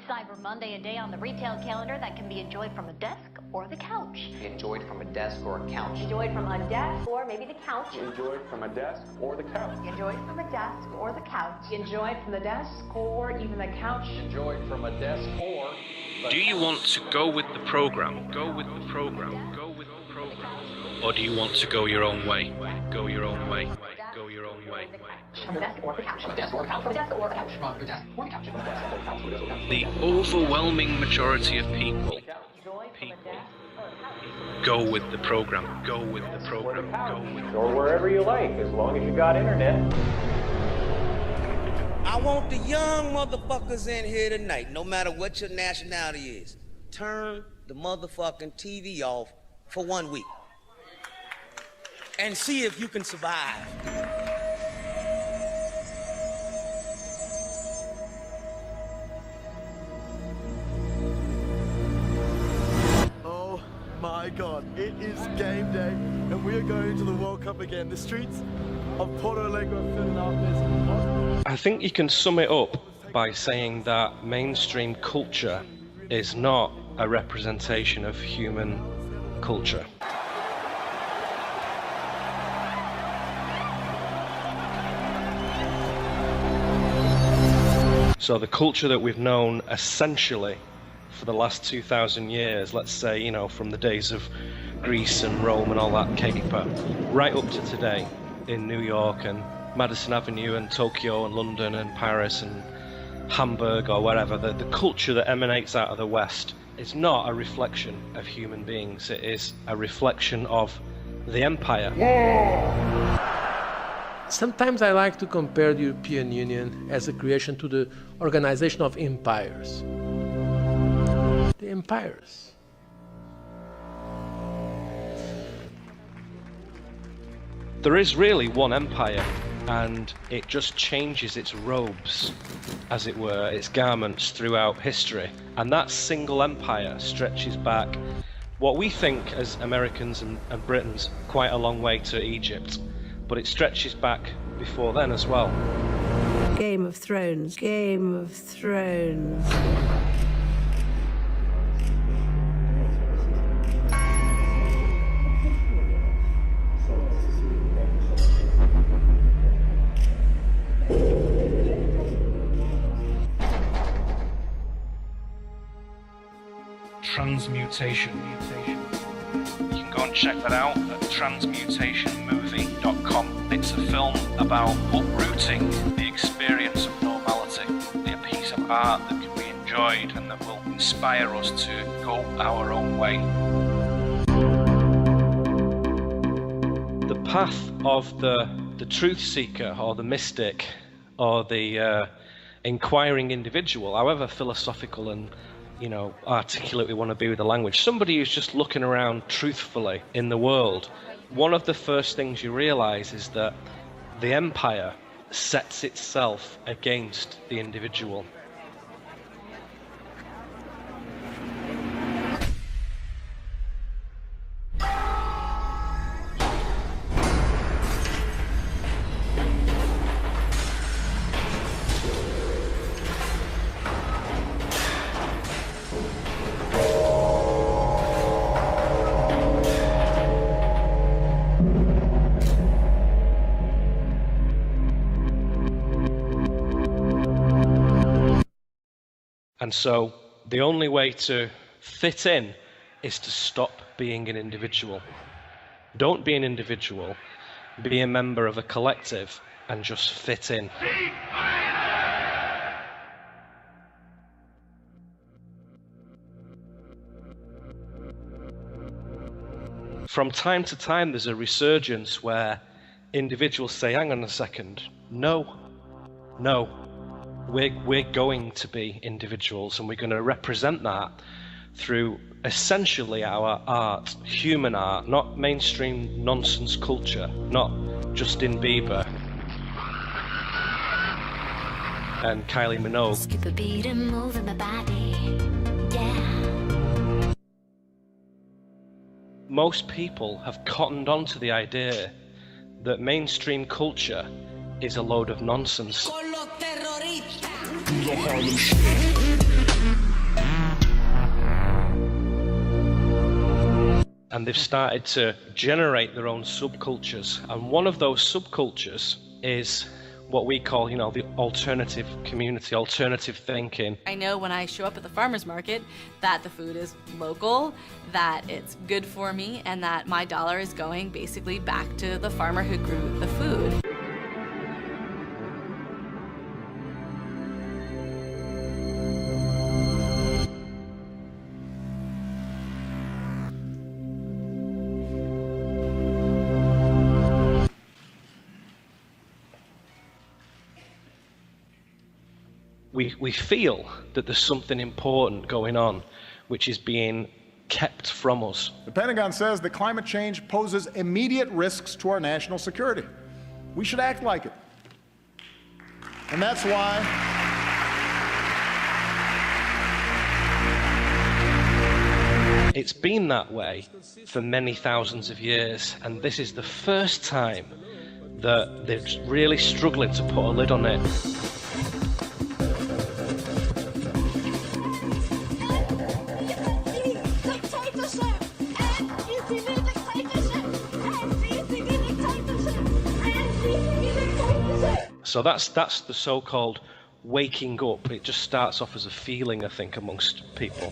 Cyber Monday, a day on the retail calendar that can be enjoyed from a desk or the couch. Enjoyed from a desk or a couch. Enjoyed from a desk or maybe the couch. Enjoyed from a desk or the couch. Enjoyed from a desk or the couch. Enjoyed from the desk or even the couch. Enjoyed from a desk or the Do you want to go with the program? Go with the program. Go with the program. Or do you want to go your own way? Go your own way. Go your own way. From the desk or the couch. From a desk or a couch. From the desk or the couch. From a desk or a couch. The overwhelming majority of people go with the program. Go with the program. Go with the program. or wherever you like, as long as you got internet. I want the young motherfuckers in here tonight, no matter what your nationality is. Turn the motherfucking TV off for 1 week. And see if you can survive. Oh my God, it is game day, and we are going to the World Cup again. The streets of Porto Alegre are filling up. I think you can sum it up by saying that mainstream culture is not a representation of human culture. So the culture that we've known essentially for the last 2,000 years, let's say, you know, from the days of Greece and Rome and all that caper, right up to today in New York and Madison Avenue and Tokyo and London and Paris and Hamburg or wherever, the culture that emanates out of the West is not a reflection of human beings. It is a reflection of the empire. Sometimes I like to compare the European Union as a creation to the organization of empires. The empires. There is really one empire, and it just changes its robes, as it were, its garments throughout history. And that single empire stretches back, what we think as Americans and Britons, quite a long way to Egypt. But it stretches back before then as well. Game of Thrones, Game of Thrones. Transmutation. You can go and check that out at transmutationmovie.com. It's a film about uprooting the experience of normality, a piece of art that can be enjoyed and that will inspire us to go our own way. The path of the truth seeker or the mystic or the inquiring individual, however philosophical and articulate we want to be with the language, somebody who's just looking around truthfully in the world, one of the first things you realize is that the empire sets itself against the individual. And so the only way to fit in is to stop being an individual. Don't be an individual, be a member of a collective and just fit in. From time to time there's a resurgence where individuals say, hang on a second, no. We're going to be individuals, and we're going to represent that through essentially our art, human art, not mainstream nonsense culture, not Justin Bieber and Kylie Minogue. Skip a beat and move in my body, yeah. Most people have cottoned on to the idea that mainstream culture is a load of nonsense. the Harlem Shake. And they've started to generate their own subcultures. And one of those subcultures is what we call, you know, the alternative community, alternative thinking. I know when I show up at the farmer's market that the food is local, that it's good for me, and that my dollar is going basically back to the farmer who grew the food. We feel that there's something important going on, which is being kept from us. The Pentagon says that climate change poses immediate risks to our national security. We should act like it. And that's why it's been that way for many thousands of years, and this is the first time that they're really struggling to put a lid on it. So that's the so-called waking up. It just starts off as a feeling, I think, amongst people.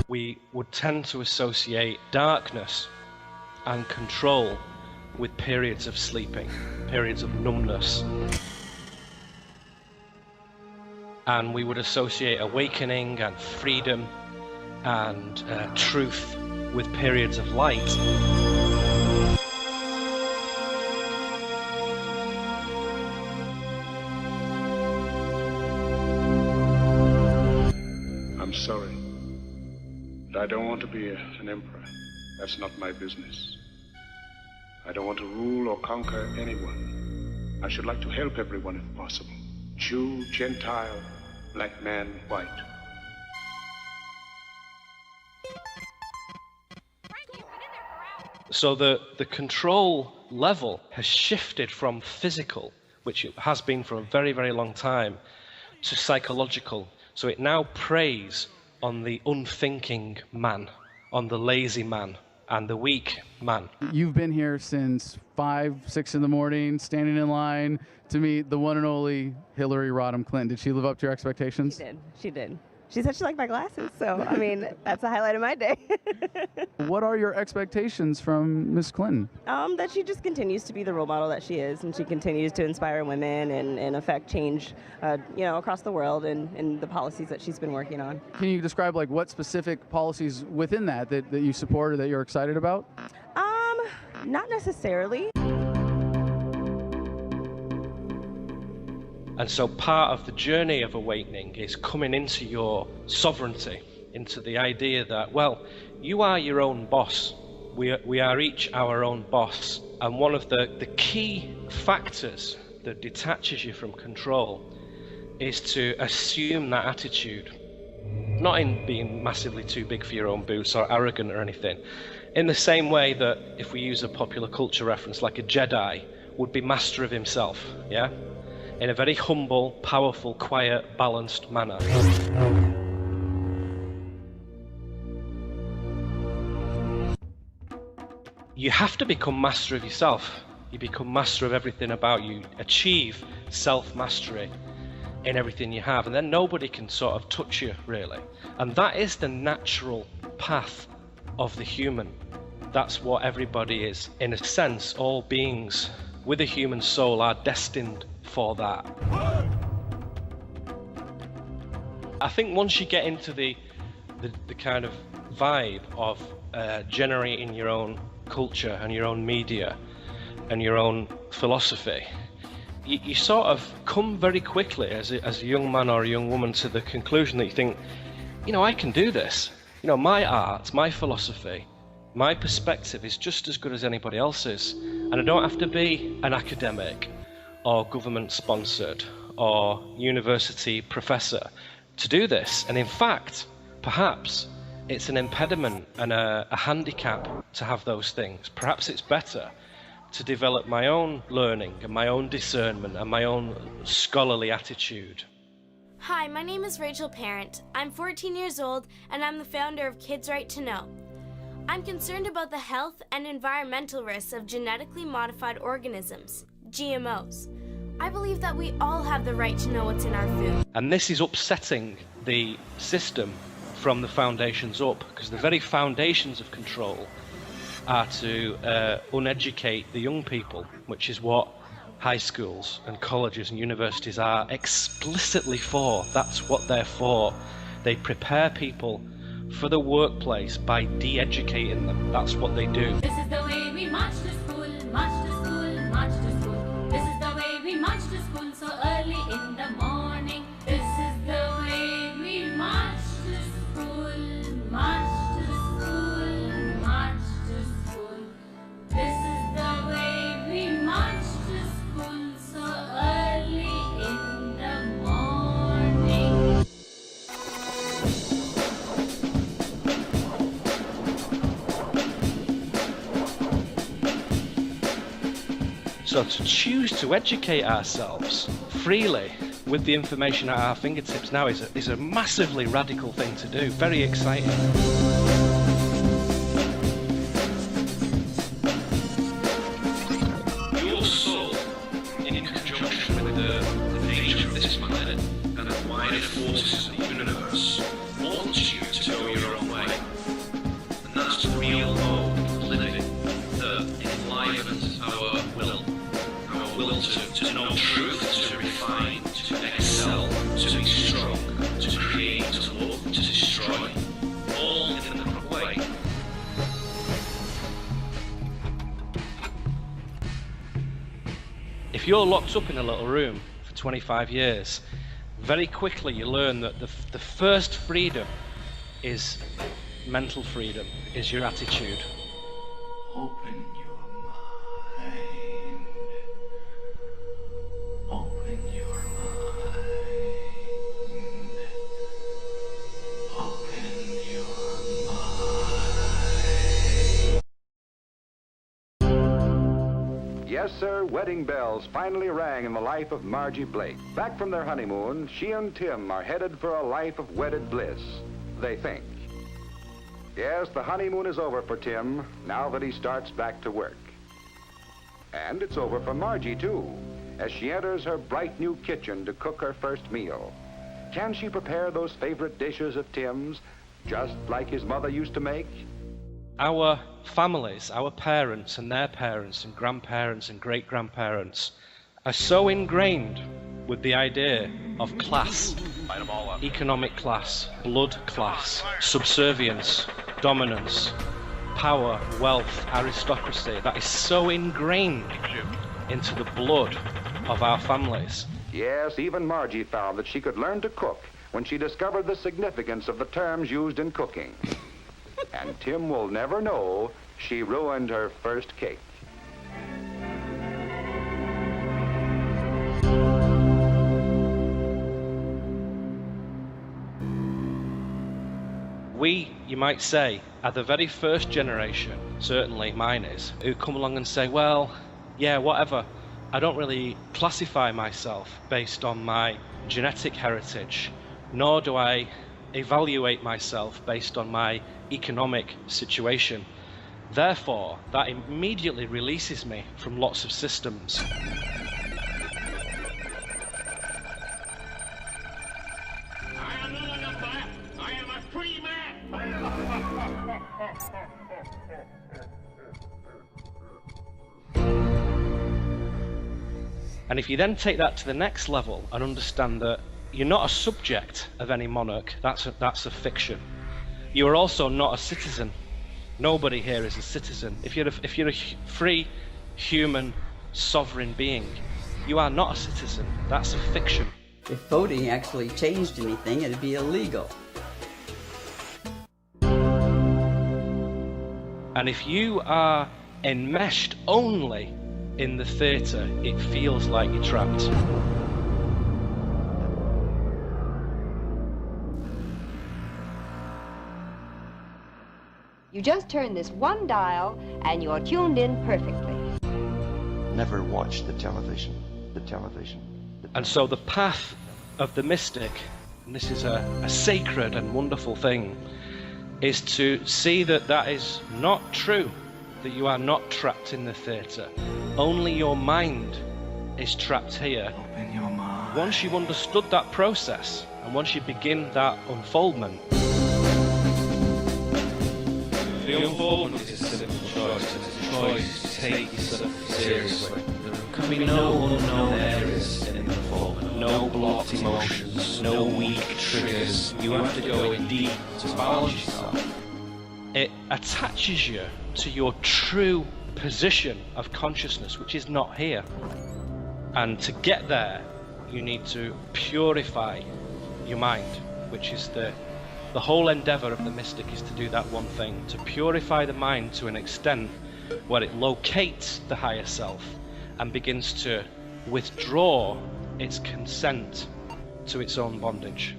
We would tend to associate darkness and control with periods of sleeping, periods of numbness. And we would associate awakening and freedom and truth with periods of light. I'm sorry, but I don't want to be an emperor. That's not my business. I don't want to rule or conquer anyone. I should like to help everyone if possible. Jew, Gentile, black man, white. So the control level has shifted from physical, which it has been for a very, very long time, to psychological. So it now preys on the unthinking man, on the lazy man, and the weak man. You've been here since 5, 6 in the morning, standing in line to meet the one and only Hillary Rodham Clinton. Did she live up to your expectations? She did. She did. She said she liked my glasses, so, I mean, that's a highlight of my day. What are your expectations from Ms. Clinton? That she just continues to be the role model that she is, and she continues to inspire women and affect change, across the world and the policies that she's been working on. Can you describe, like, what specific policies within that you support or that you're excited about? Not necessarily. And so part of the journey of awakening is coming into your sovereignty, into the idea that, well, you are your own boss. We are each our own boss. And one of the key factors that detaches you from control is to assume that attitude. Not in being massively too big for your own boots or arrogant or anything. In the same way that, if we use a popular culture reference, like a Jedi would be master of himself, yeah? In a very humble, powerful, quiet, balanced manner. You have to become master of yourself. You become master of everything about you. Achieve self-mastery in everything you have, and then nobody can sort of touch you, really. And that is the natural path of the human. That's what everybody is. In a sense, all beings with a human soul are destined for that. I think once you get into the kind of vibe of generating your own culture and your own media and your own philosophy, you sort of come very quickly as a young man or a young woman to the conclusion that you think, I can do this. My art, my philosophy, my perspective is just as good as anybody else's, and I don't have to be an academic or government sponsored or university professor to do this. And in fact, perhaps it's an impediment and a handicap to have those things. Perhaps it's better to develop my own learning and my own discernment and my own scholarly attitude. Hi, my name is Rachel Parent. I'm 14 years old and I'm the founder of Kids Right to Know. I'm concerned about the health and environmental risks of genetically modified organisms, GMOs. I believe that we all have the right to know what's in our food. And this is upsetting the system from the foundations up, because the very foundations of control are to uneducate the young people, which is what high schools and colleges and universities are explicitly for. That's what they're for. They prepare people for the workplace by de-educating them. That's what they do. This is the way we march to school, march to school, march to school. This is the way we march to school so early in the morning. This is the way we march to school, march to school, march to school. This is the way we march to school so early in the morning. So to choose to educate ourselves freely with the information at our fingertips now is a massively radical thing to do. Very exciting. Your soul, in conjunction with the nature of this planet and the wider forces of the universe, wants you to go your own way. And that's the real mode of living that enlivens our will. Our will to know truth, to refine, to excel, to be strong, to create, to love, to destroy, all in the proper way. If you're locked up in a little room for 25 years, very quickly you learn that the first freedom is mental freedom, is your attitude. Open your mind. Open your mind. Open your mind. Yes, sir, wedding bells finally rang in the life of Margie Blake. Back from their honeymoon, she and Tim are headed for a life of wedded bliss, they think. Yes, the honeymoon is over for Tim, now that he starts back to work. And it's over for Margie, too, as she enters her bright new kitchen to cook her first meal. Can she prepare those favorite dishes of Tim's, just like his mother used to make? Our families, our parents and their parents and grandparents and great-grandparents are so ingrained with the idea of class, economic class, blood class, subservience, dominance, power, wealth, aristocracy, that is so ingrained into the blood of our families. Yes, even Margie found that she could learn to cook when she discovered the significance of the terms used in cooking. And Tim will never know she ruined her first cake. We, you might say, are the very first generation, certainly mine is, who come along and say, well, yeah, whatever, I don't really classify myself based on my genetic heritage, nor do I evaluate myself based on my economic situation. Therefore, that immediately releases me from lots of systems. And if you then take that to the next level and understand that you're not a subject of any monarch, that's a fiction. You are also not a citizen. Nobody here is a citizen. If you're a free, human, sovereign being, you are not a citizen. That's a fiction. If voting actually changed anything, it'd be illegal. And if you are enmeshed only in the theatre, it feels like you're trapped. You just turn this one dial and you're tuned in perfectly. never watch the television. And so the path of the mystic, and this is a sacred and wonderful thing, is to see that that is not true, that you are not trapped in the theatre. Only your mind is trapped here. Open your mind. Once you've understood that process, and once you begin that unfoldment, the unfoldment is a simple choice. It's a choice to take yourself seriously. There can be no unknown areas in the unfoldment, no blocked emotions, no weak triggers. You have to go in deep to balance yourself. It attaches you to your true position of consciousness, which is not here. And to get there, you need to purify your mind, which is the whole endeavor of the mystic, is to do that one thing, to purify the mind to an extent where it locates the higher self and begins to withdraw its consent to its own bondage.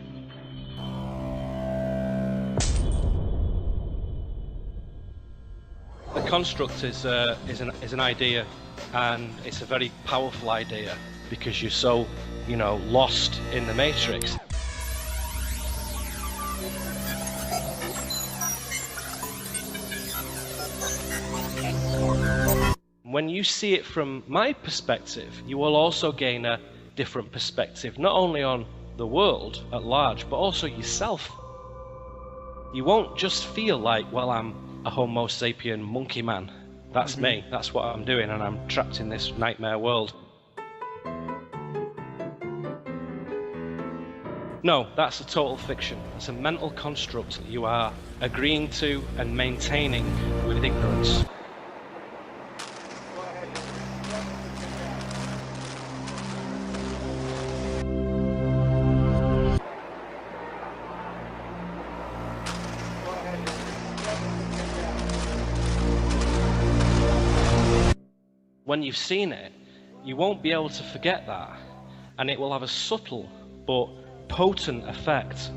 The construct is an idea, and it's a very powerful idea because you're so, lost in the matrix. When you see it from my perspective, you will also gain a different perspective, not only on the world at large, but also yourself. You won't just feel like, well, I'm a Homo sapien monkey man. That's me, that's what I'm doing, and I'm trapped in this nightmare world. No, that's a total fiction. It's a mental construct that you are agreeing to and maintaining with ignorance. When you've seen it, you won't be able to forget that, and it will have a subtle but potent effect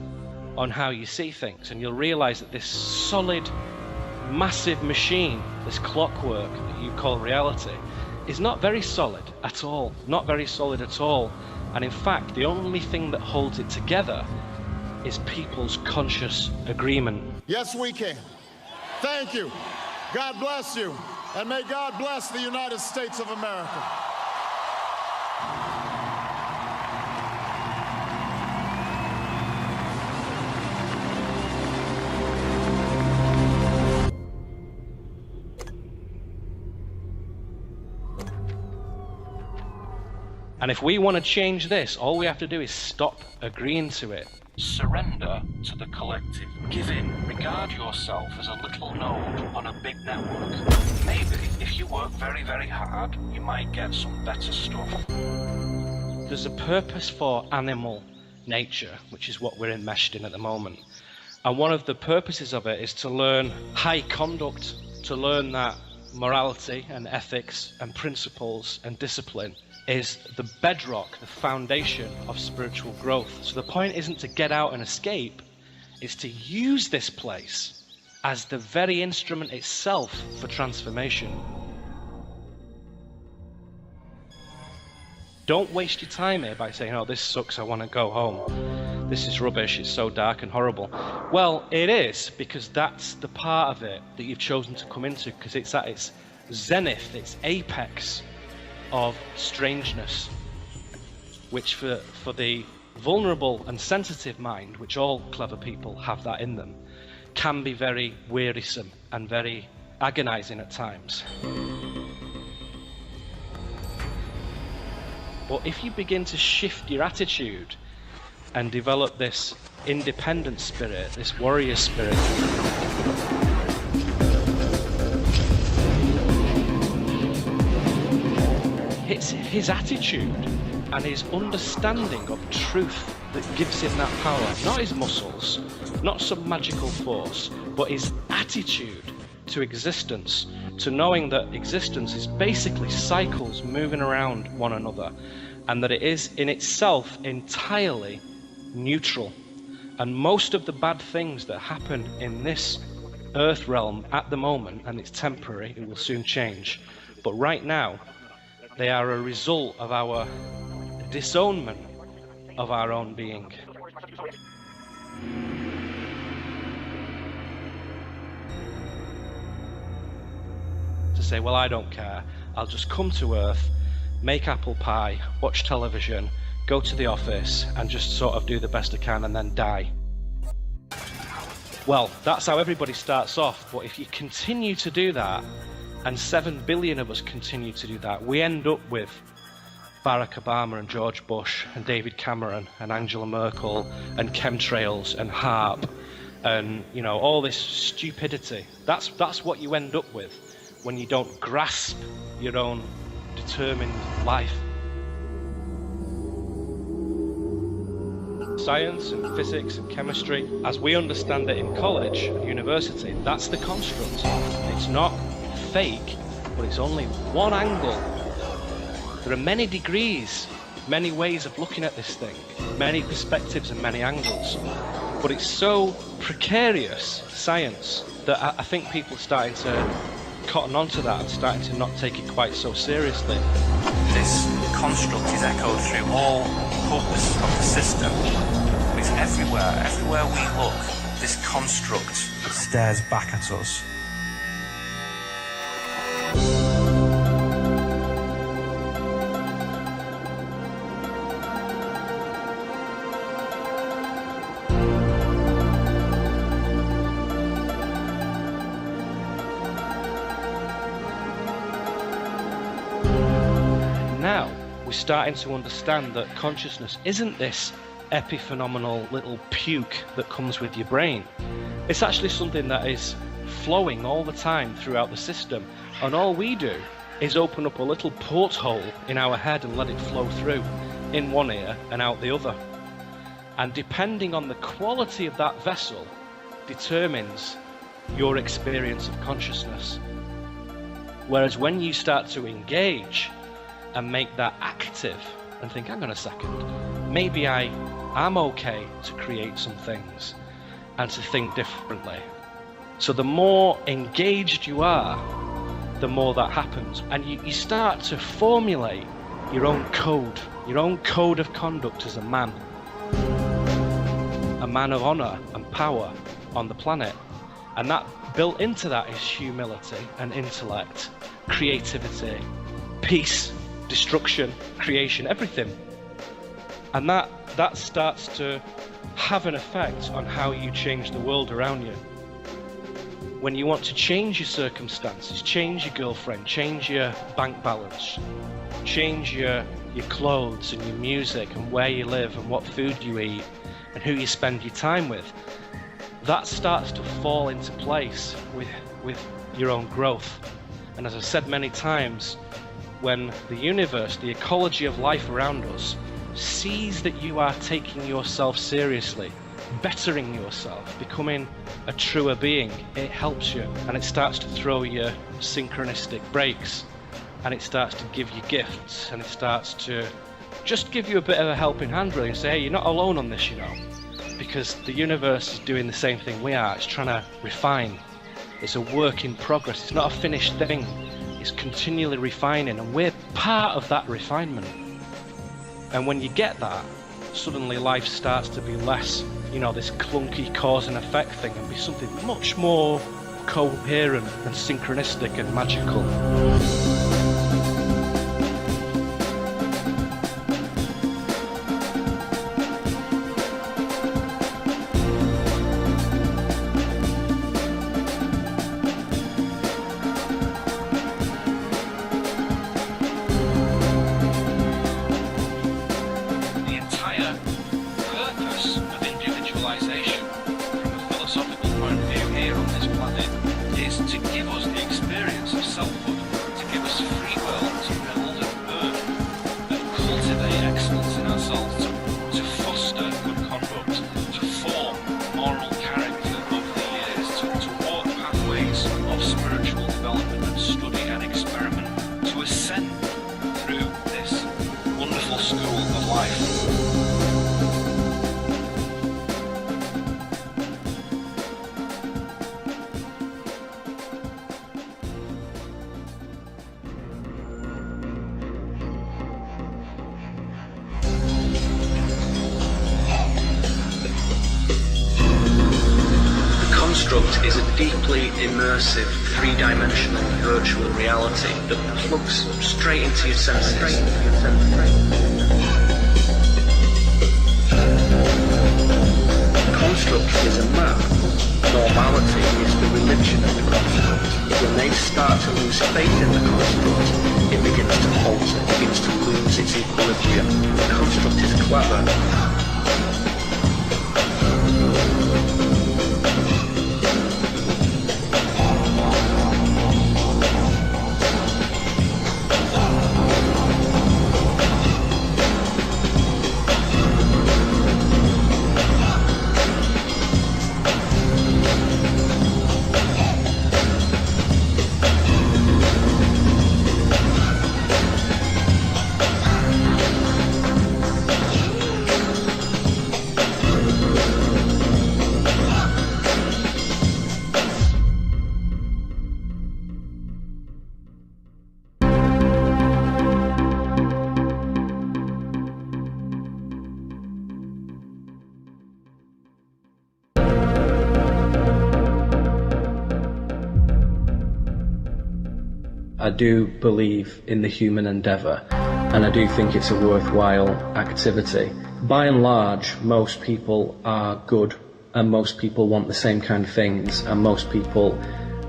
on how you see things, and you'll realize that this solid, massive machine, this clockwork that you call reality, is not very solid at all, not very solid at all, and in fact the only thing that holds it together is people's conscious agreement. Yes, we can. Thank you. God bless you. And may God bless the United States of America. And if we want to change this, all we have to do is stop agreeing to it. Surrender to the collective. Give in. Regard yourself as a little node on a big network. Maybe if you work very, very hard, you might get some better stuff. There's a purpose for animal nature, which is what we're enmeshed in at the moment. And one of the purposes of it is to learn high conduct, to learn that morality and ethics and principles and discipline is the bedrock, the foundation of spiritual growth. So the point isn't to get out and escape, it's to use this place as the very instrument itself for transformation. Don't waste your time here by saying, oh, this sucks, I want to go home. This is rubbish, it's so dark and horrible. Well, it is, because that's the part of it that you've chosen to come into, because it's at its zenith, its apex of strangeness, which for the vulnerable and sensitive mind, which all clever people have that in them, can be very wearisome and very agonizing at times. But if you begin to shift your attitude and develop this independent spirit, this warrior spirit, it's his attitude and his understanding of truth that gives him that power. Not his muscles, not some magical force, but his attitude to existence, to knowing that existence is basically cycles moving around one another, and that it is in itself entirely neutral. And most of the bad things that happen in this earth realm at the moment, and it's temporary, it will soon change, but right now, They are a result of our disownment of our own being. To say, well, I don't care. I'll just come to Earth, make apple pie, watch television, go to the office, and just sort of do the best I can and then die. Well, that's how everybody starts off, but if you continue to do that, and 7 billion of us continue to do that, we end up with Barack Obama and George Bush and David Cameron and Angela Merkel and chemtrails and HAARP and, you know, all this stupidity. That's what you end up with when you don't grasp your own determined life. Science and physics and chemistry, as we understand it in college and university, that's the construct. It's not fake, but it's only one angle. There are many degrees, many ways of looking at this thing, many perspectives and many angles. But it's so precarious, science, that I think people are starting to cotton onto that and starting to not take it quite so seriously. This construct is echoed through all hubs of the system. It's everywhere. Everywhere we look, this construct stares back at us. Now we're starting to understand that consciousness isn't this epiphenomenal little puke that comes with your brain. It's actually something that is flowing all the time throughout the system, and all we do is open up a little porthole in our head and let it flow through in one ear and out the other. And depending on the quality of that vessel determines your experience of consciousness. Whereas when you start to engage and make that active and think, hang on a second, maybe I am okay to create some things and to think differently. So the more engaged you are, the more that happens. And you start to formulate your own code of conduct as a man of honor and power on the planet. And that built into that is humility and intellect, creativity, peace, destruction, creation, everything. And that starts to have an effect on how you change the world around you. When you want to change your circumstances, change your girlfriend, change your bank balance, change your clothes and your music and where you live and what food you eat and who you spend your time with, that starts to fall into place with your own growth. And as I've said many times, when the universe, the ecology of life around us, sees that you are taking yourself seriously, bettering yourself, becoming a truer being, it helps you, and it starts to throw you synchronistic breaks, and it starts to give you gifts, and it starts to just give you a bit of a helping hand, really, and say, hey, you're not alone on this, you know, because the universe is doing the same thing we are. It's trying to refine. It's a work in progress. It's not a finished thing. It's continually refining, and we're part of that refinement. And when you get that, suddenly life starts to be less, you know, this clunky cause and effect thing, and be something much more coherent and synchronistic and magical. construct is a deeply immersive, three-dimensional virtual reality that plugs straight into your senses. The construct is a map. Normality is the religion of the construct. When they start to lose faith in the construct, it begins to falter, it begins to lose its equilibrium. The construct is clever. I do believe in the human endeavour, and I do think it's a worthwhile activity. By and large, most people are good, and most people want the same kind of things, and most people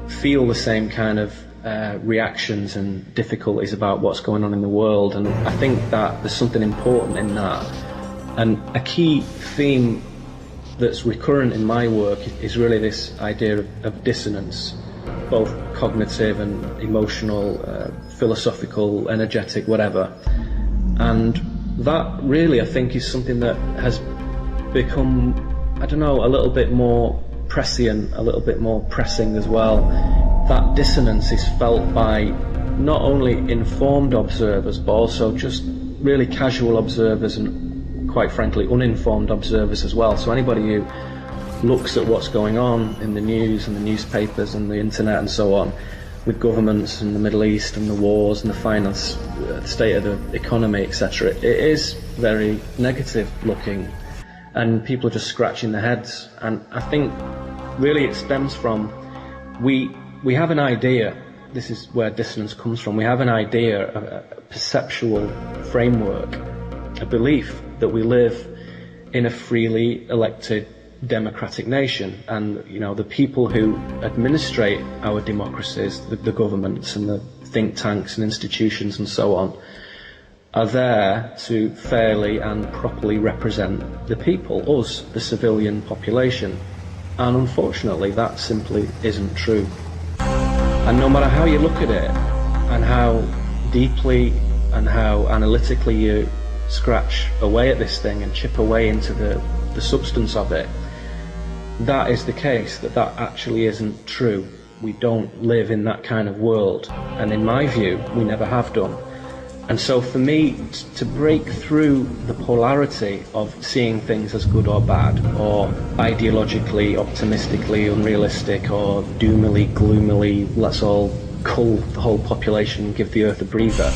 feel the same kind of reactions and difficulties about what's going on in the world, and I think that there's something important in that. And a key theme that's recurrent in my work is really this idea of dissonance, both cognitive and emotional, philosophical, energetic, whatever. And that really, I think, is something that has become, I don't know, a little bit more prescient, a little bit more pressing as well. That dissonance is felt by not only informed observers, but also just really casual observers and, quite frankly, uninformed observers as well. So anybody who looks at what's going on in the news and the newspapers and the internet and so on, with governments in the Middle East and the wars and the finance, the state of the economy, etc., it is very negative looking, and people are just scratching their heads. And I think really it stems from we have an idea. This is where dissonance comes from. We have an idea, a perceptual framework, a belief that we live in a freely elected democratic nation, and the people who administrate our democracies, the governments and the think tanks and institutions and so on, are there to fairly and properly represent the people, us, the civilian population. And unfortunately that simply isn't true. And no matter how you look at it and how deeply and how analytically you scratch away at this thing and chip away into the substance of it, that is the case, that actually isn't true. We don't live in that kind of world, and in my view, we never have done. And so for me, to break through the polarity of seeing things as good or bad, or ideologically, optimistically unrealistic, or doomily, gloomily, let's all cull the whole population and give the earth a breather,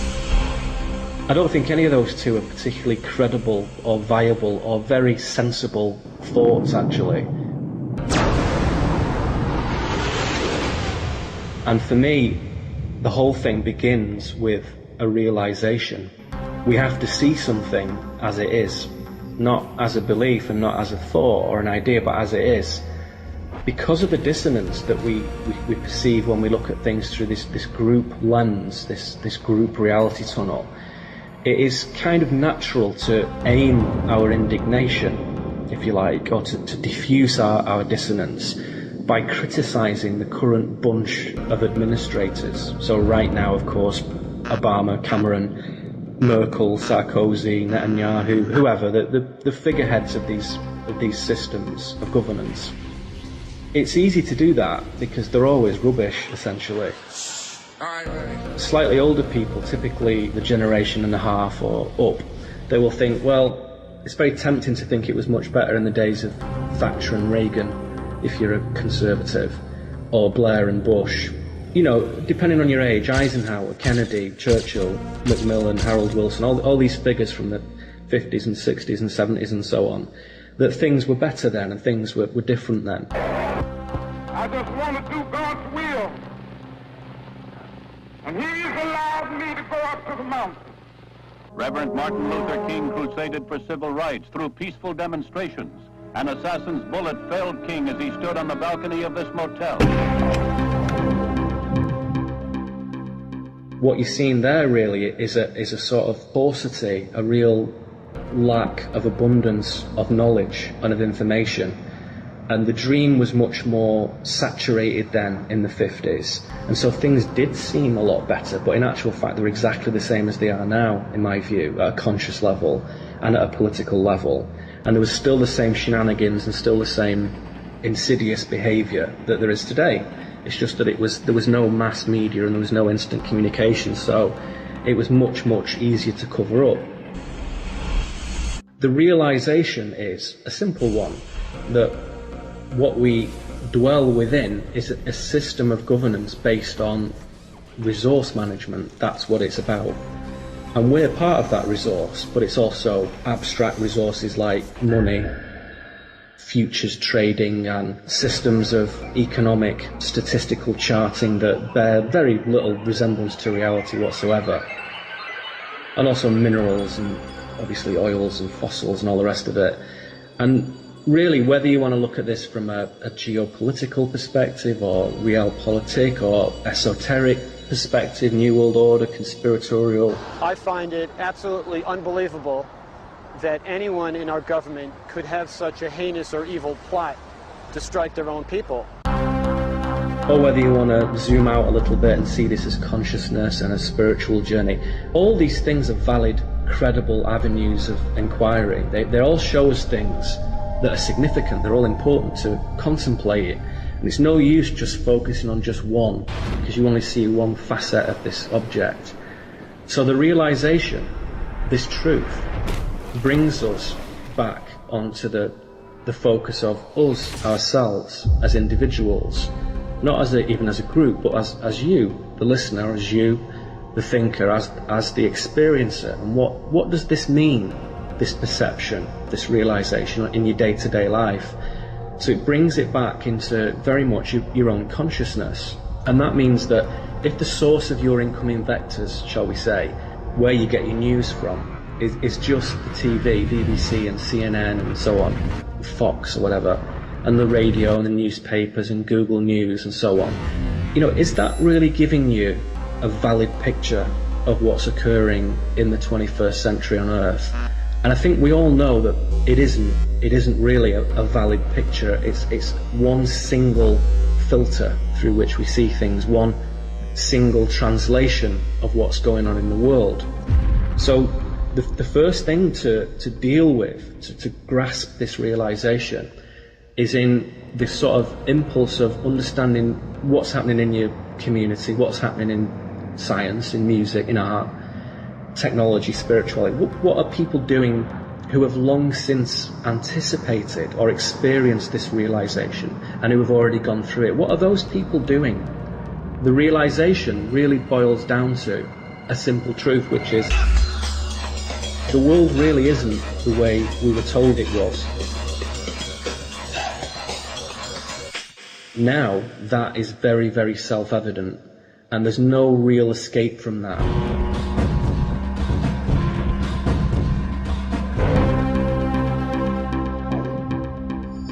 I don't think any of those two are particularly credible or viable or very sensible thoughts, actually. And for me, the whole thing begins with a realization. We have to see something as it is, not as a belief and not as a thought or an idea, but as it is. Because of the dissonance that we perceive when we look at things through this group lens, this group reality tunnel, it is kind of natural to aim our indignation, if you like, or to diffuse our dissonance by criticising the current bunch of administrators. So right now, of course, Obama, Cameron, Merkel, Sarkozy, Netanyahu, whoever, the figureheads of these systems of governance. It's easy to do that because they're always rubbish, essentially. Slightly older people, typically the generation and a half or up, they will think, well, it's very tempting to think it was much better in the days of Thatcher and Reagan, if you're a conservative, or Blair and Bush. Depending on your age, Eisenhower, Kennedy, Churchill, Macmillan, Harold Wilson, all these figures from the 50s and 60s and 70s and so on, that things were better then and things were different then. I just want to do God's will. And He's allowed me to go up to the mountain. Reverend Martin Luther King crusaded for civil rights through peaceful demonstrations. An assassin's bullet felled King as he stood on the balcony of this motel. What you're seeing there really is a sort of paucity, a real lack of abundance of knowledge and of information. And the dream was much more saturated then in the 50s. And so things did seem a lot better, but in actual fact they're exactly the same as they are now, in my view, at a conscious level and at a political level. And there was still the same shenanigans and still the same insidious behaviour that there is today. It's just that there was no mass media and there was no instant communication, so it was much, much easier to cover up. The realisation is a simple one, that what we dwell within is a system of governance based on resource management. That's what it's about. And we're part of that resource, but it's also abstract resources like money, futures trading, and systems of economic statistical charting that bear very little resemblance to reality whatsoever. And also minerals and obviously oils and fossils and all the rest of it. And really, whether you want to look at this from a geopolitical perspective or realpolitik or esoteric perspective, New World Order, conspiratorial. I find it absolutely unbelievable that anyone in our government could have such a heinous or evil plot to strike their own people. Or whether you want to zoom out a little bit and see this as consciousness and a spiritual journey. All these things are valid, credible avenues of inquiry. They all show us things that are significant, they're all important to contemplate it. And it's no use just focusing on just one, because you only see one facet of this object. So the realization, this truth, brings us back onto the focus of us, ourselves, as individuals, not as even as a group, but as you, the listener, as you, the thinker, as the experiencer. And what does this mean, this perception, this realization in your day-to-day life? So it brings it back into very much your own consciousness. And that means that if the source of your incoming vectors, shall we say, where you get your news from, is just the TV, BBC and CNN and so on, Fox or whatever, and the radio and the newspapers and Google News and so on, you know, is that really giving you a valid picture of what's occurring in the 21st century on Earth? And I think we all know that it isn't really a valid picture. It's one single filter through which we see things, one single translation of what's going on in the world. So the first thing to deal with, to grasp this realization, is in this sort of impulse of understanding what's happening in your community, what's happening in science, in music, in art, technology, spirituality. What are people doing who have long since anticipated or experienced this realization and who have already gone through it? What are those people doing? The realization really boils down to a simple truth, which is the world really isn't the way we were told it was. Now that is very, very self-evident, and there's no real escape from that.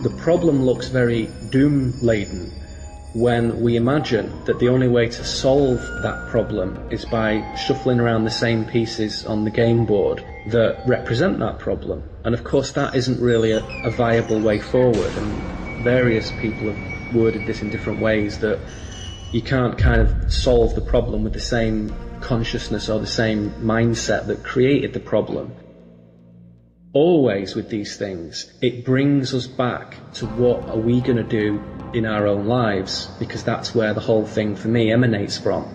The problem looks very doom-laden when we imagine that the only way to solve that problem is by shuffling around the same pieces on the game board that represent that problem. And of course that isn't really a viable way forward, and various people have worded this in different ways, that you can't kind of solve the problem with the same consciousness or the same mindset that created the problem. Always with these things, it brings us back to what are we going to do in our own lives, because that's where the whole thing for me emanates from.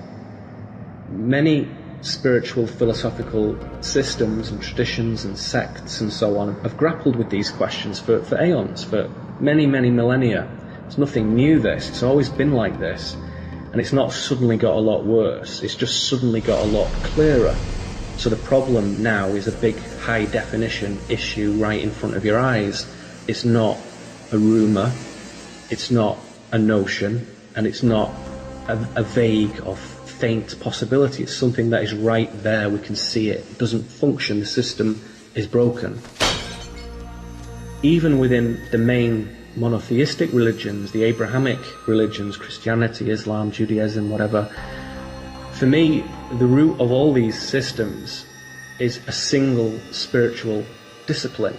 Many spiritual philosophical systems and traditions and sects and so on have grappled with these questions for aeons, for many, many millennia. It's nothing new, this. It's always been like this. And it's not suddenly got a lot worse. It's just suddenly got a lot clearer. So the problem now is a big high definition issue right in front of your eyes. It's not a rumour. It's not a notion, and it's not a vague or faint possibility. It's something that is right there. We can see it. It doesn't function. The system is broken. Even within the main monotheistic religions, the Abrahamic religions, Christianity, Islam, Judaism, whatever, for me, the root of all these systems is a single spiritual discipline,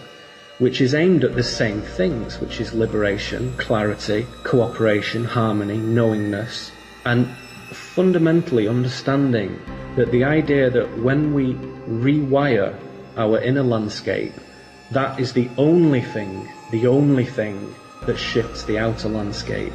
which is aimed at the same things, which is liberation, clarity, cooperation, harmony, knowingness, and fundamentally understanding that the idea that when we rewire our inner landscape, that is the only thing that shifts the outer landscape.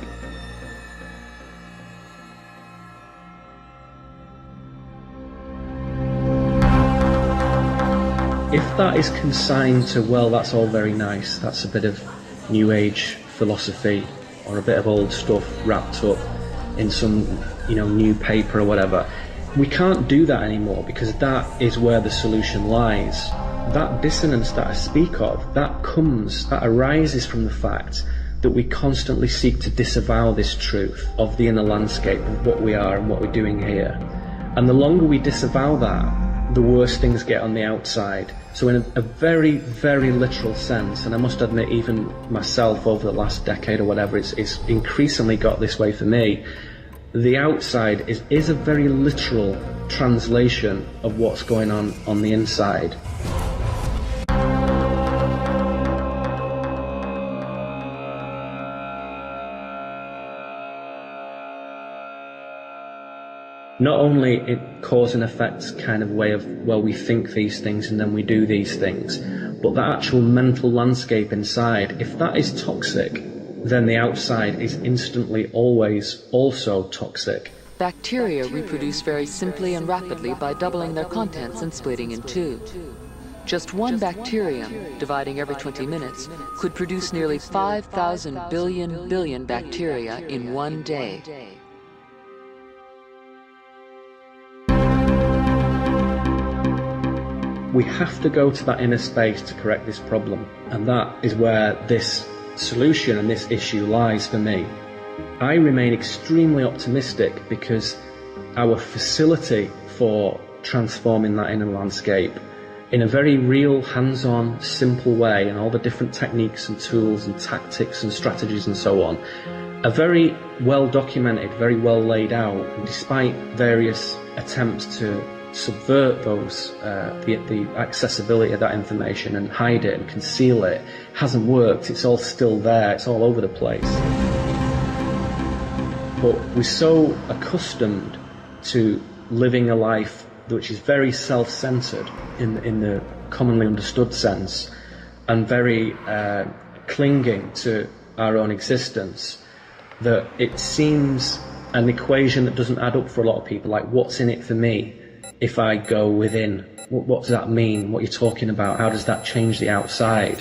If that is consigned to, well, that's all very nice, that's a bit of New Age philosophy or a bit of old stuff wrapped up in some, new paper or whatever, we can't do that anymore, because that is where the solution lies. That dissonance that I speak of, that arises from the fact that we constantly seek to disavow this truth of the inner landscape of what we are and what we're doing here. And the longer we disavow that, the worse things get on the outside. So in a very, very literal sense, and I must admit even myself over the last decade or whatever, it's increasingly got this way for me, the outside is a very literal translation of what's going on the inside. Not only it cause and effects kind of way of, well, we think these things and then we do these things, but the actual mental landscape inside, if that is toxic, then the outside is instantly always also toxic. Bacteria reproduce very simply and rapidly by doubling their contents and splitting in two. Just one bacterium, dividing every 20 minutes, could produce nearly 5,000 billion bacteria in one day. We have to go to that inner space to correct this problem, and that is where this solution and this issue lies for me. I remain extremely optimistic because our facility for transforming that inner landscape in a very real, hands-on, simple way, and all the different techniques and tools and tactics and strategies and so on, are very well documented, very well laid out, and despite various attempts to subvert those, the accessibility of that information and hide it and conceal it, hasn't worked. It's all still there, it's all over the place. But we're so accustomed to living a life which is very self-centered in the commonly understood sense, and very clinging to our own existence, that it seems an equation that doesn't add up for a lot of people, like what's in it for me if I go within? What does that mean? What you're talking about? How does that change the outside?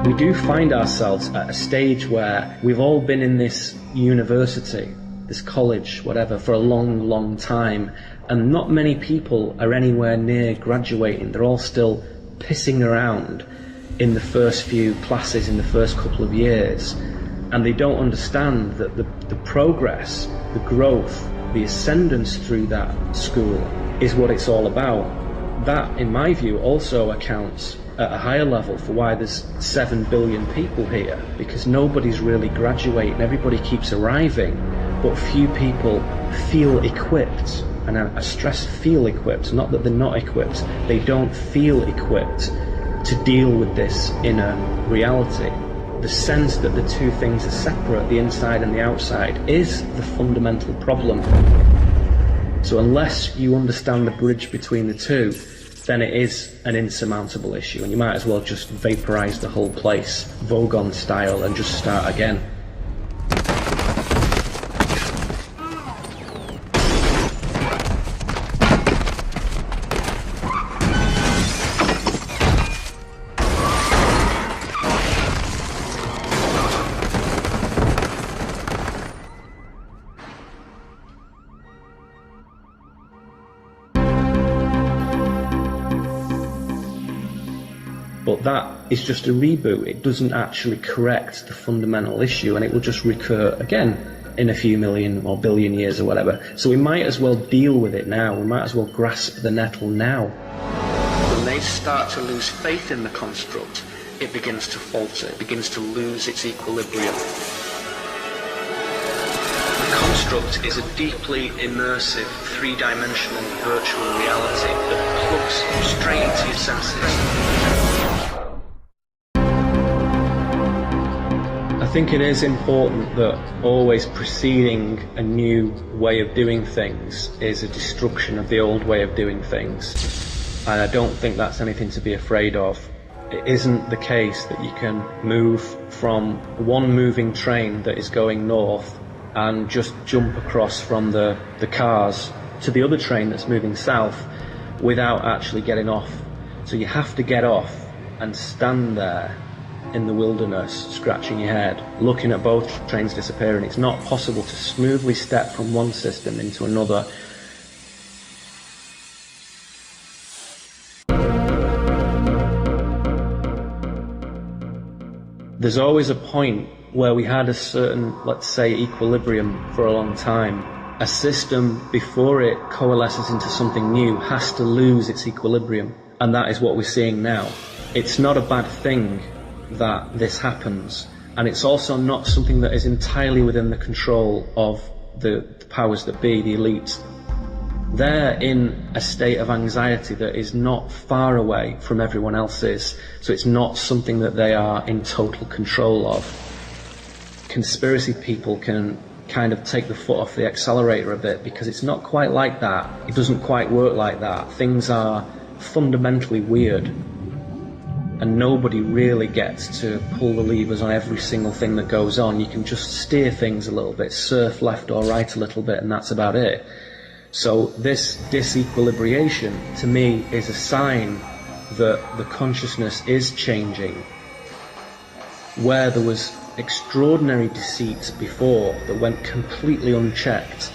We do find ourselves at a stage where we've all been in this university, this college, whatever, for a long, long time, and not many people are anywhere near graduating. They're all still pissing around in the first few classes in the first couple of years, and they don't understand that the progress, the growth, the ascendance through that school is what it's all about. That, in my view, also accounts at a higher level for why there's 7 billion people here, because nobody's really graduating. Everybody keeps arriving, but few people feel equipped. And I stress feel equipped, not that they're not equipped. They don't feel equipped to deal with this inner reality. The sense that the two things are separate, the inside and the outside, is the fundamental problem. So unless you understand the bridge between the two, then it is an insurmountable issue, and you might as well just vaporize the whole place, Vogon style, and just start again. that is just a reboot. It doesn't actually correct the fundamental issue, and it will just recur again in a few million or billion years or whatever. So we might as well deal with it now. We might as well grasp the nettle now. When they start to lose faith in the construct, it begins to falter, it begins to lose its equilibrium. The construct is a deeply immersive, three-dimensional virtual reality that plugs straight into your senses. I think it is important that always preceding a new way of doing things is a destruction of the old way of doing things. And I don't think that's anything to be afraid of. It isn't the case that you can move from one moving train that is going north and just jump across from the cars to the other train that's moving south without actually getting off. So you have to get off and stand there in the wilderness, scratching your head, looking at both trains disappearing. It's not possible to smoothly step from one system into another. There's always a point where we had a certain, let's say, equilibrium for a long time. A system, before it coalesces into something new, has to lose its equilibrium, and that is what we're seeing now. It's not a bad thing that this happens, and it's also not something that is entirely within the control of the powers that be, the elites. They're in a state of anxiety that is not far away from everyone else's, so it's not something that they are in total control of. Conspiracy people can kind of take the foot off the accelerator a bit, because it's not quite like that. It doesn't quite work like that. Things are fundamentally weird, and nobody really gets to pull the levers on every single thing that goes on. You can just steer things a little bit, surf left or right a little bit, and that's about it. So this disequilibration, to me, is a sign that the consciousness is changing. Where there was extraordinary deceit before that went completely unchecked,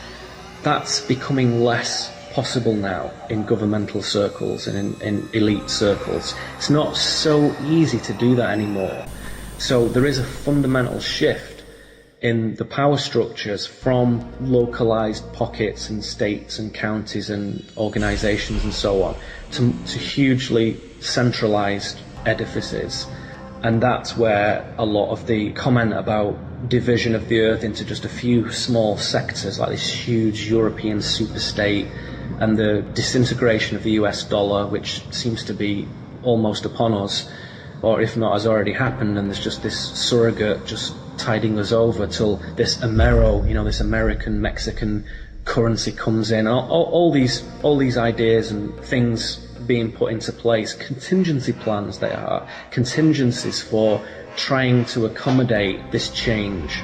that's becoming less possible now in governmental circles and in elite circles. It's not so easy to do that anymore. So there is a fundamental shift in the power structures from localized pockets and states and counties and organizations and so on to hugely centralized edifices. And that's where a lot of the comment about division of the earth into just a few small sectors, like this huge European superstate, and the disintegration of the US dollar, which seems to be almost upon us, or if not has already happened, and there's just this surrogate just tiding us over till this Amero, this American Mexican currency comes in. All these ideas and things being put into place, contingency plans they are, contingencies for trying to accommodate this change.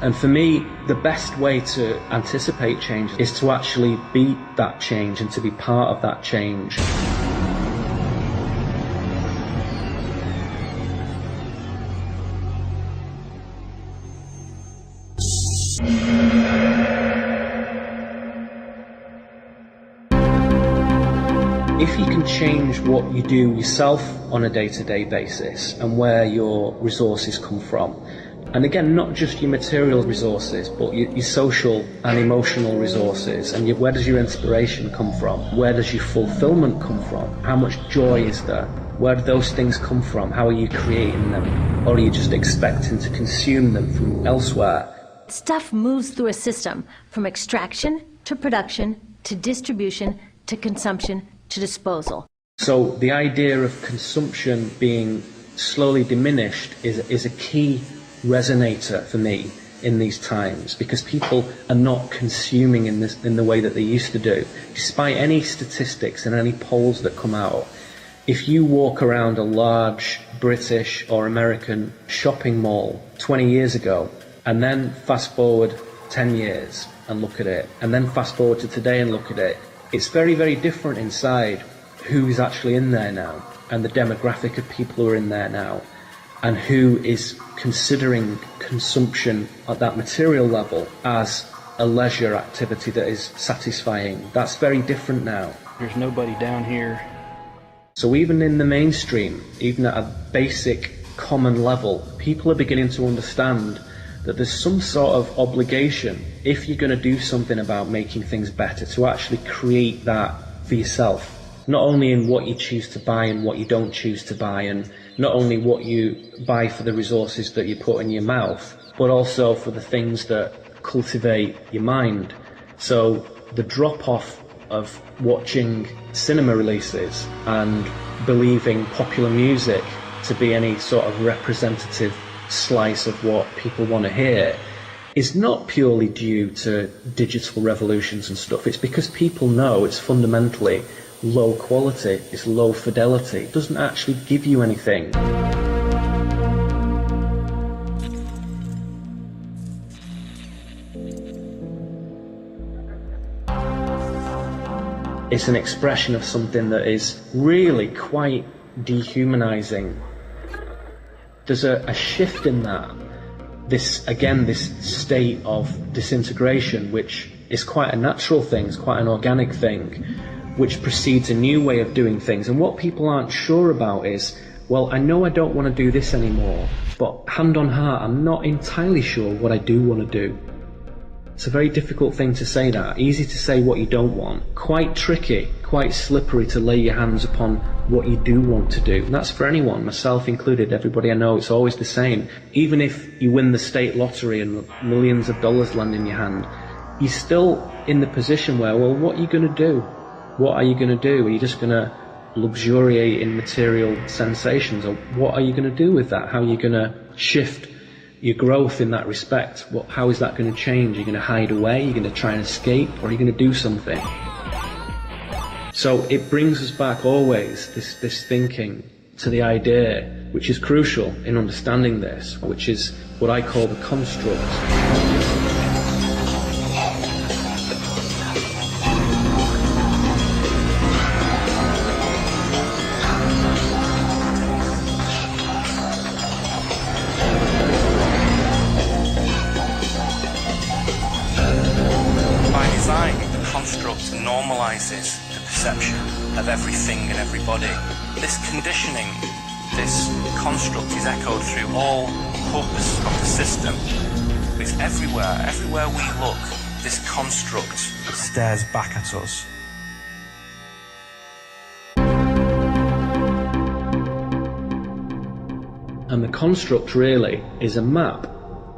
And for me, the best way to anticipate change is to actually be that change and to be part of that change. If you can change what you do yourself on a day-to-day basis and where your resources come from, and again, not just your material resources, but your social and emotional resources, and where does your inspiration come from? Where does your fulfillment come from? How much joy is there? Where do those things come from? How are you creating them? Or are you just expecting to consume them from elsewhere? Stuff moves through a system from extraction to production to distribution to consumption to disposal. So the idea of consumption being slowly diminished is a key resonator for me in these times, because people are not consuming in the way that they used to do. Despite any statistics and any polls that come out, if you walk around a large British or American shopping mall 20 years ago, and then fast forward 10 years and look at it, and then fast forward to today and look at it, it's very, very different inside who's actually in there now, and the demographic of people who are in there now, and who is considering consumption at that material level as a leisure activity that is satisfying. That's very different now. There's nobody down here So even in the mainstream, even at a basic common level, people are beginning to understand that there's some sort of obligation, if you're going to do something about making things better, to actually create that for yourself. Not only in what you choose to buy and what you don't choose to buy, and not only what you buy for the resources that you put in your mouth, but also for the things that cultivate your mind. So the drop-off of watching cinema releases and believing popular music to be any sort of representative slice of what people want to hear is not purely due to digital revolutions and stuff. It's because people know it's fundamentally low quality, it's low fidelity, it doesn't actually give you anything. It's an expression of something that is really quite dehumanizing. There's a shift in that. This state of disintegration, which is quite a natural thing, it's quite an organic thing, which precedes a new way of doing things. And what people aren't sure about is, well, I know I don't want to do this anymore, but hand on heart, I'm not entirely sure what I do want to do. It's a very difficult thing to say that. Easy to say what you don't want. Quite tricky, quite slippery to lay your hands upon what you do want to do. And that's for anyone, myself included, everybody I know, it's always the same. Even if you win the state lottery and millions of dollars land in your hand, you're still in the position where, well, what are you going to do? What are you going to do? Are you just going to luxuriate in material sensations? Or what are you going to do with that? How are you going to shift your growth in that respect? How is that going to change? Are you going to hide away? Are you going to try and escape? Or are you going to do something? So it brings us back always, this thinking, to the idea, which is crucial in understanding this, which is what I call the construct. Normalizes the perception of everything and everybody. This conditioning, this construct is echoed through all hubs of the system. It's everywhere. Everywhere we look, this construct stares back at us. And the construct really is a map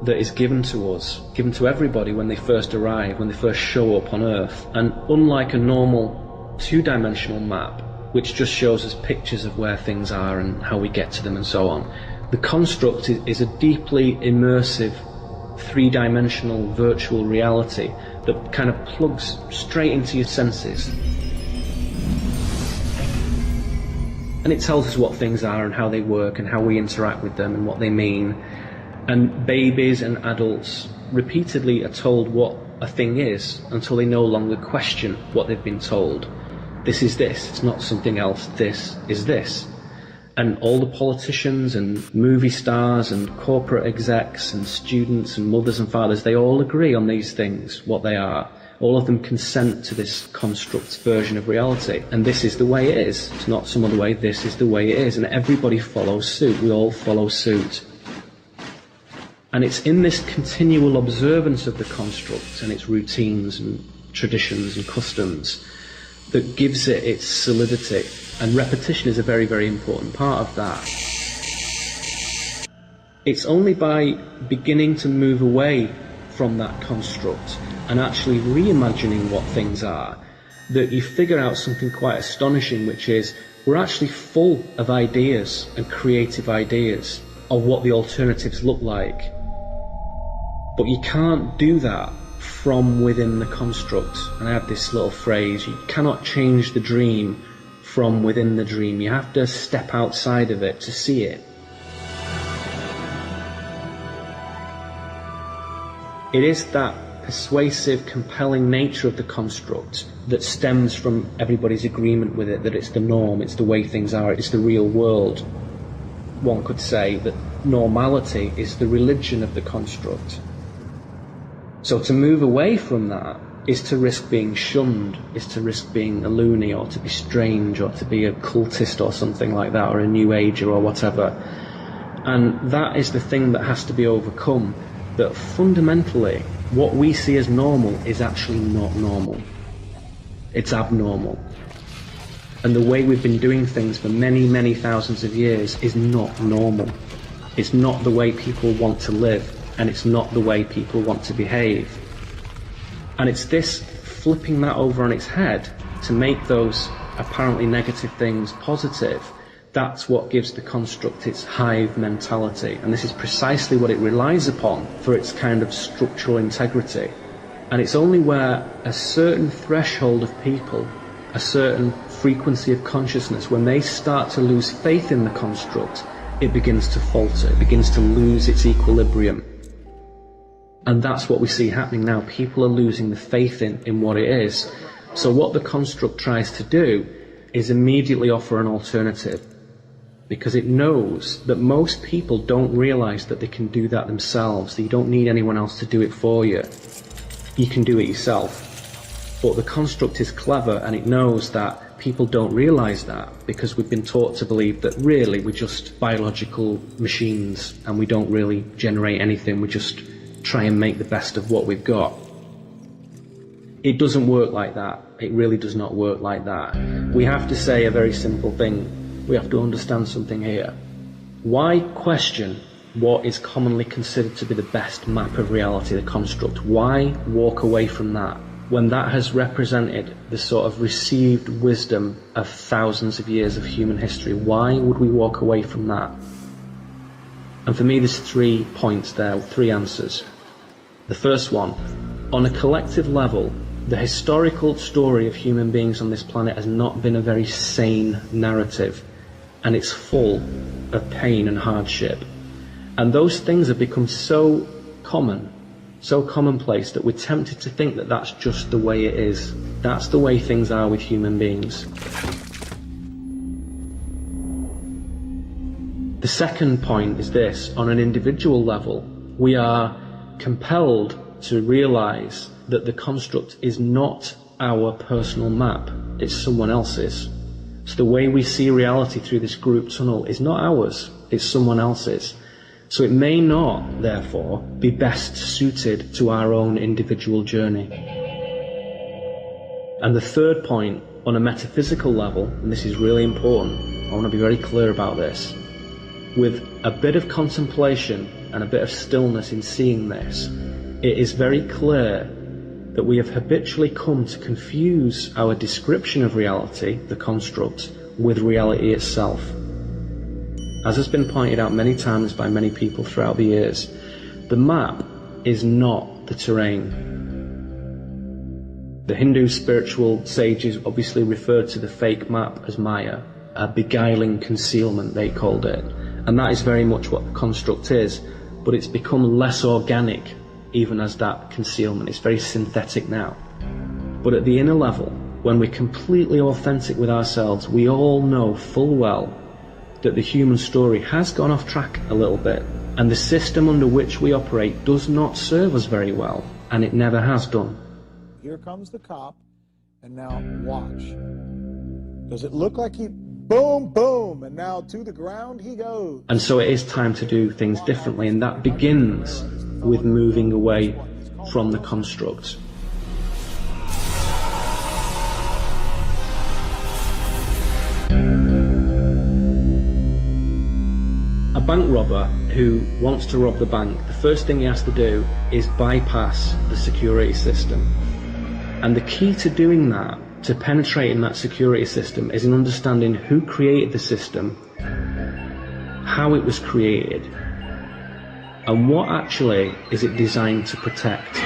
that is given to us, given to everybody when they first arrive, when they first show up on Earth. And unlike a normal two-dimensional map, which just shows us pictures of where things are and how we get to them and so on, the construct is a deeply immersive, three-dimensional virtual reality that kind of plugs straight into your senses. And it tells us what things are and how they work and how we interact with them and what they mean. And babies and adults repeatedly are told what a thing is until they no longer question what they've been told. This is this, it's not something else, this is this. And all the politicians and movie stars and corporate execs and students and mothers and fathers, they all agree on these things, what they are. All of them consent to this construct version of reality. And this is the way it is. It's not some other way, this is the way it is. And everybody follows suit, we all follow suit. And it's in this continual observance of the construct and its routines and traditions and customs that gives it its solidity. And repetition is a very, very important part of that. It's only by beginning to move away from that construct and actually reimagining what things are that you figure out something quite astonishing, which is we're actually full of ideas and creative ideas of what the alternatives look like. But you can't do that from within the construct. And I have this little phrase, you cannot change the dream from within the dream. You have to step outside of it to see it. It is that persuasive, compelling nature of the construct that stems from everybody's agreement with it, that it's the norm, it's the way things are, it's the real world. One could say that normality is the religion of the construct. So to move away from that is to risk being shunned, is to risk being a loony, or to be strange, or to be a cultist or something like that, or a new ager or whatever. And that is the thing that has to be overcome, that fundamentally what we see as normal is actually not normal. It's abnormal. And the way we've been doing things for many, many thousands of years is not normal. It's not the way people want to live, and it's not the way people want to behave. And it's this flipping that over on its head to make those apparently negative things positive, that's what gives the construct its hive mentality. And this is precisely what it relies upon for its kind of structural integrity. And it's only where a certain threshold of people, a certain frequency of consciousness, when they start to lose faith in the construct, it begins to falter, it begins to lose its equilibrium. And that's what we see happening now. People are losing the faith in what it is. So what the construct tries to do is immediately offer an alternative, because it knows that most people don't realize that they can do that themselves, that you don't need anyone else to do it for you. You can do it yourself. But the construct is clever, and it knows that people don't realize that, because we've been taught to believe that really we're just biological machines and we don't really generate anything, we just try and make the best of what we've got. It doesn't work like that. It really does not work like that. We have to say a very simple thing. We have to understand something here. Why question what is commonly considered to be the best map of reality, the construct? Why walk away from that when that has represented the sort of received wisdom of thousands of years of human history? Why would we walk away from that? And for me, there's 3 points there, 3 answers. The first one, on a collective level, the historical story of human beings on this planet has not been a very sane narrative, and it's full of pain and hardship. And those things have become so common, so commonplace, that we're tempted to think that that's just the way it is. That's the way things are with human beings. The second point is this: on an individual level, we are compelled to realize that the construct is not our personal map, it's someone else's. So the way we see reality through this group tunnel is not ours, it's someone else's. So it may not, therefore, be best suited to our own individual journey. And the third point, on a metaphysical level, and this is really important, I want to be very clear about this, with a bit of contemplation and a bit of stillness in seeing this, it is very clear that we have habitually come to confuse our description of reality, the construct, with reality itself. As has been pointed out many times by many people throughout the years, the map is not the terrain. The Hindu spiritual sages obviously referred to the fake map as Maya, a beguiling concealment, they called it. And that is very much what the construct is, but it's become less organic even as that concealment. It's very synthetic now. But at the inner level, when we're completely authentic with ourselves, we all know full well that the human story has gone off track a little bit, and the system under which we operate does not serve us very well, and it never has done. Here comes the cop, and now watch. Does it look like he, boom, boom, and now to the ground he goes. And so it is time to do things differently, and that begins with moving away from the construct. A bank robber who wants to rob the bank, the first thing he has to do is bypass the security system. And the key to doing that, to penetrating that security system, is in understanding who created the system, how it was created, and what actually is it designed to protect.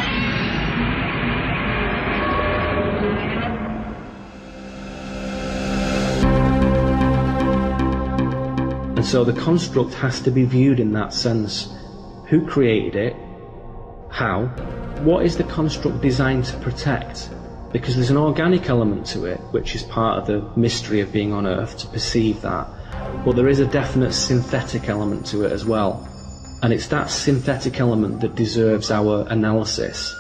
And so the construct has to be viewed in that sense. Who created it? How? What is the construct designed to protect? Because there's an organic element to it, which is part of the mystery of being on Earth, to perceive that. But there is a definite synthetic element to it as well. And it's that synthetic element that deserves our analysis.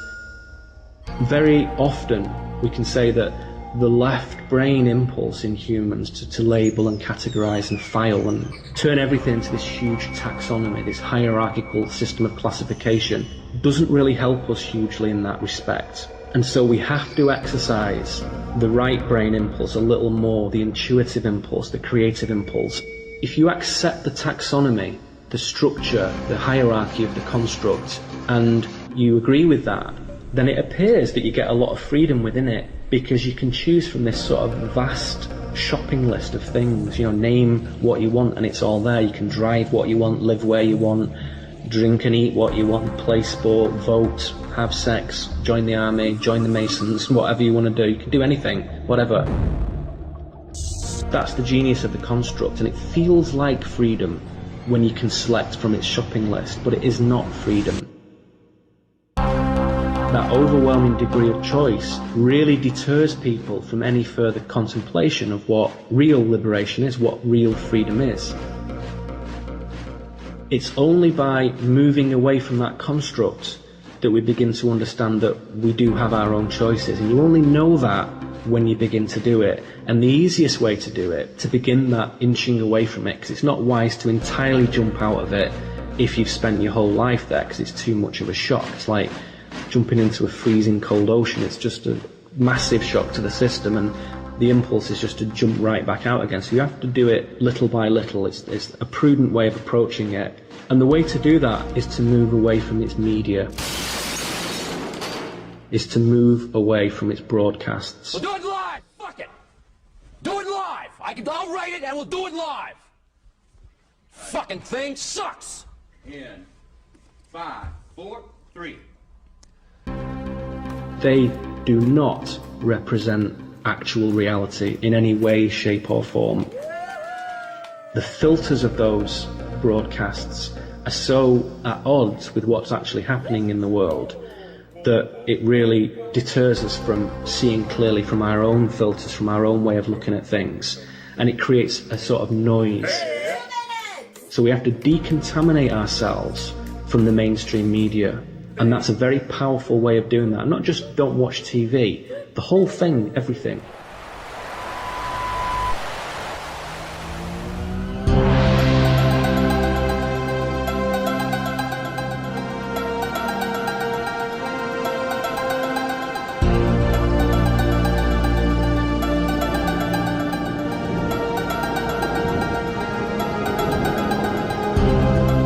Very often we can say that the left brain impulse in humans to label and categorize and file and turn everything into this huge taxonomy, this hierarchical system of classification, doesn't really help us hugely in that respect. And so we have to exercise the right brain impulse a little more, the intuitive impulse, the creative impulse. If you accept the taxonomy, the structure, the hierarchy of the construct, and you agree with that, then it appears that you get a lot of freedom within it, because you can choose from this sort of vast shopping list of things. You know, name what you want and it's all there. You can drive what you want, live where you want, drink and eat what you want, play sport, vote, have sex, join the army, join the Masons, whatever you want to do. You can do anything, whatever. That's the genius of the construct, and it feels like freedom when you can select from its shopping list, but it is not freedom. That overwhelming degree of choice really deters people from any further contemplation of what real liberation is, what real freedom is. It's only by moving away from that construct that we begin to understand that we do have our own choices, and you only know that when you begin to do it. And the easiest way to do it, to begin that inching away from it, because it's not wise to entirely jump out of it if you've spent your whole life there, because it's too much of a shock. It's like jumping into a freezing cold ocean. It's just a massive shock to the system, and the impulse is just to jump right back out again. So you have to do it little by little. It's a prudent way of approaching it, and the way to do that is to move away from its media, is to move away from its broadcasts. We'll do it live! Fuck it! Do it live! I'll write it and we'll do it live! Fucking thing sucks! In 5, 4, 3. They do not represent actual reality in any way, shape or form. The filters of those broadcasts are so at odds with what's actually happening in the world that it really deters us from seeing clearly from our own filters, from our own way of looking at things, and it creates a sort of noise. So we have to decontaminate ourselves from the mainstream media, and that's a very powerful way of doing that. Not just don't watch TV, the whole thing, everything.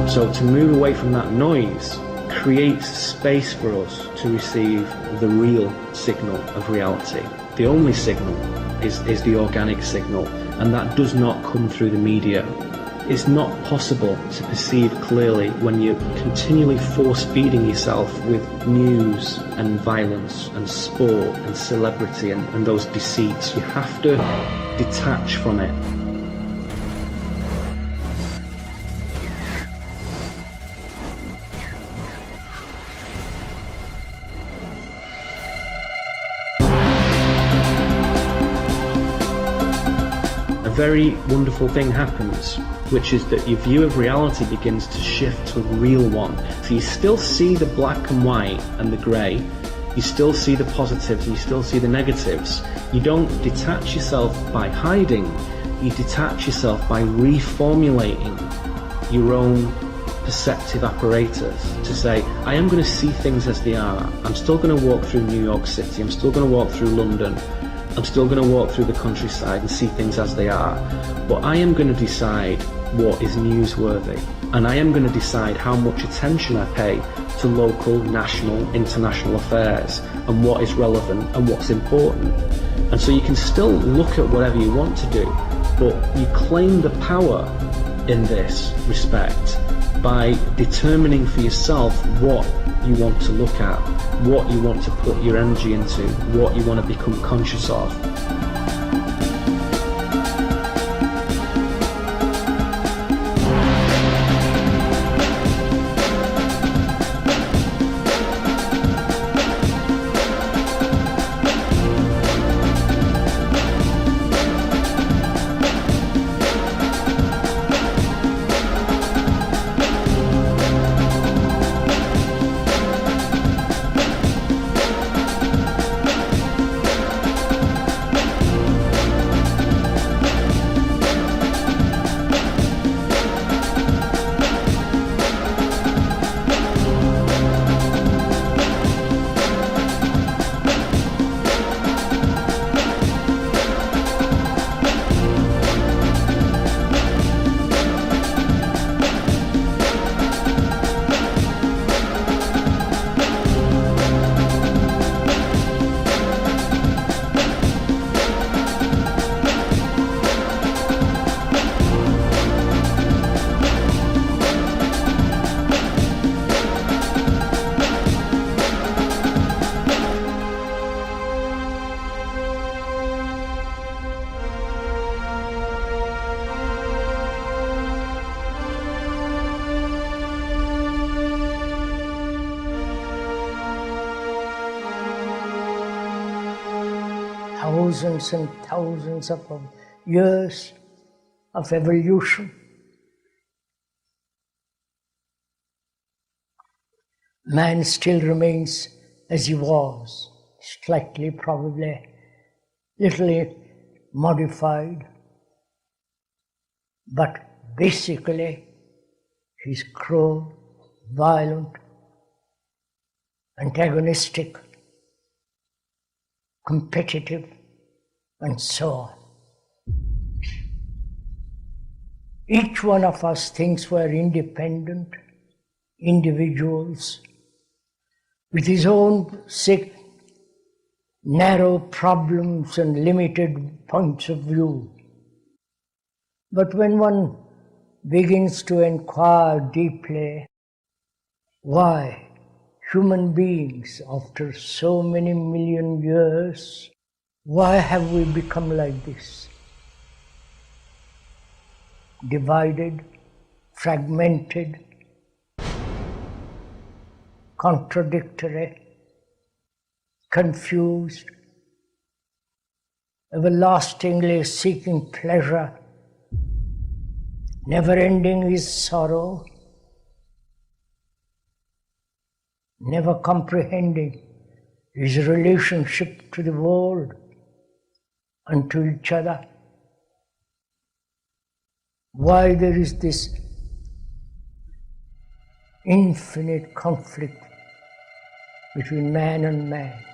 So to move away from that noise creates space for us to receive the real signal of reality. The only signal is the organic signal, and that does not come through the media. It's not possible to perceive clearly when you're continually force-feeding yourself with news and violence and sport and celebrity and those deceits. You have to detach from it. A very wonderful thing happens, which is that your view of reality begins to shift to a real one. So you still see the black and white and the grey, you still see the positives, you still see the negatives. You don't detach yourself by hiding, you detach yourself by reformulating your own perceptive apparatus to say, I am going to see things as they are. I'm still going to walk through New York City, I'm still going to walk through London, I'm still going to walk through the countryside and see things as they are, but I am going to decide what is newsworthy, and I am going to decide how much attention I pay to local, national, international affairs, and what is relevant and what's important. And so you can still look at whatever you want to do, but you claim the power in this respect by determining for yourself what you want to look at, what you want to put your energy into, what you want to become conscious of. thousands and thousands of years of evolution. Man still remains as he was, slightly, probably, little modified, but basically he's cruel, violent, antagonistic, competitive, and so on. Each one of us thinks we're independent individuals with his own sick, narrow problems and limited points of view. But when one begins to inquire deeply, why human beings, after so many million years, why have we become like this? Divided, fragmented, contradictory, confused, everlastingly seeking pleasure, never ending his sorrow, never comprehending his relationship to the world and to each other. Why there is this infinite conflict between man and man.